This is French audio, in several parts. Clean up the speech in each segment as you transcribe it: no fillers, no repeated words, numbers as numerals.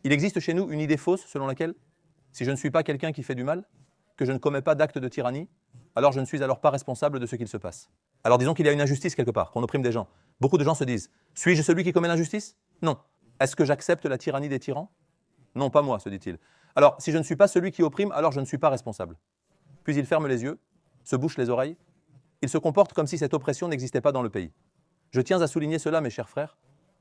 Il existe chez nous une idée fausse selon laquelle, si je ne suis pas quelqu'un qui fait du mal, que je ne commets pas d'acte de tyrannie, alors je ne suis alors pas responsable de ce qu'il se passe. Alors disons qu'il y a une injustice quelque part, qu'on opprime des gens. Beaucoup de gens se disent, suis-je celui qui commet l'injustice? Non. Est-ce que j'accepte la tyrannie des tyrans? Non, pas moi, se dit-il. Alors, si je ne suis pas celui qui opprime, alors je ne suis pas responsable. Puis il ferme les yeux, se bouche les oreilles, il se comporte comme si cette oppression n'existait pas dans le pays. Je tiens à souligner cela, mes chers frères.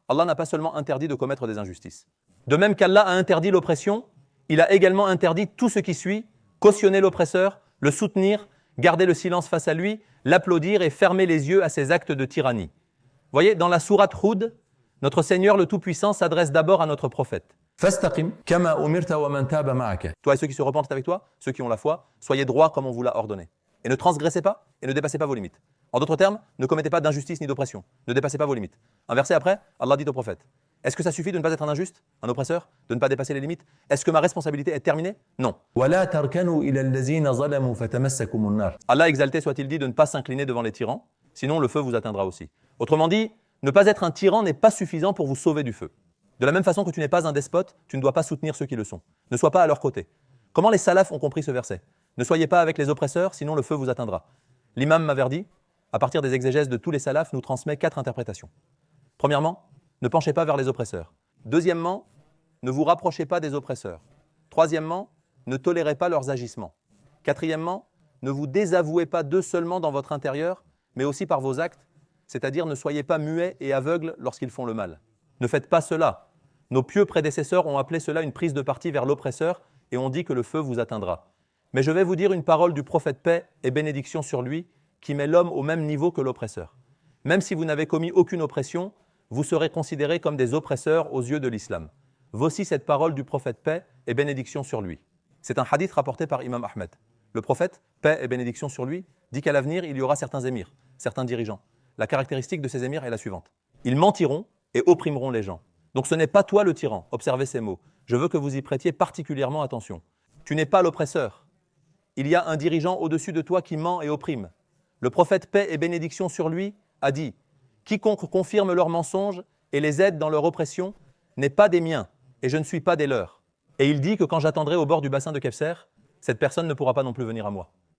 Allah n'a pas seulement interdit de commettre des injustices. De même qu'Allah a interdit l'oppression, il a également interdit tout ce qui suit, cautionner l'oppresseur, le soutenir, garder le silence face à lui, l'applaudir et fermer les yeux à ses actes de tyrannie. Voyez, dans la sourate Hud, notre Seigneur le Tout-Puissant s'adresse d'abord à notre prophète. Fastaqim kama umirta wa man taba ma'aka. Toi et ceux qui se repentent avec toi, ceux qui ont la foi, soyez droits comme on vous l'a ordonné. Et ne transgressez pas et ne dépassez pas vos limites. En d'autres termes, ne commettez pas d'injustice ni d'oppression. Ne dépassez pas vos limites. Un verset après, Allah dit au prophète, est-ce que ça suffit de ne pas être un injuste, un oppresseur, de ne pas dépasser les limites? Est-ce que ma responsabilité est terminée? Non. Allah exalté soit-il dit de ne pas s'incliner devant les tyrans, sinon le feu vous atteindra aussi. Autrement dit, ne pas être un tyran n'est pas suffisant pour vous sauver du feu. De la même façon que tu n'es pas un despote, tu ne dois pas soutenir ceux qui le sont. Ne sois pas à leur côté. Comment les salafs ont compris ce verset? Ne soyez pas avec les oppresseurs, sinon le feu vous atteindra. L'imam Maverdi, à partir des exégèses de tous les salafs, nous transmet 4 interprétations. Premièrement, ne penchez pas vers les oppresseurs. Deuxièmement, ne vous rapprochez pas des oppresseurs. Troisièmement, ne tolérez pas leurs agissements. Quatrièmement, ne vous désavouez pas d'eux seulement dans votre intérieur, mais aussi par vos actes, c'est-à-dire ne soyez pas muets et aveugles lorsqu'ils font le mal. Ne faites pas cela. Nos pieux prédécesseurs ont appelé cela une prise de parti vers l'oppresseur et ont dit que le feu vous atteindra. Mais je vais vous dire une parole du prophète paix et bénédiction sur lui qui met l'homme au même niveau que l'oppresseur. Même si vous n'avez commis aucune oppression, vous serez considérés comme des oppresseurs aux yeux de l'islam. Voici cette parole du prophète paix et bénédiction sur lui. C'est un hadith rapporté par Imam Ahmed. Le prophète, paix et bénédiction sur lui, dit qu'à l'avenir, il y aura certains émirs, certains dirigeants. La caractéristique de ces émirs est la suivante. Ils mentiront et opprimeront les gens. Donc ce n'est pas toi le tyran, observez ces mots. Je veux que vous y prêtiez particulièrement attention. Tu n'es pas l'oppresseur. Il y a un dirigeant au-dessus de toi qui ment et opprime. Le prophète paix et bénédiction sur lui a dit « Quiconque confirme leurs mensonges et les aide dans leur oppression n'est pas des miens et je ne suis pas des leurs. » Et il dit que quand j'attendrai au bord du bassin de Kefser, cette personne ne pourra pas non plus venir à moi.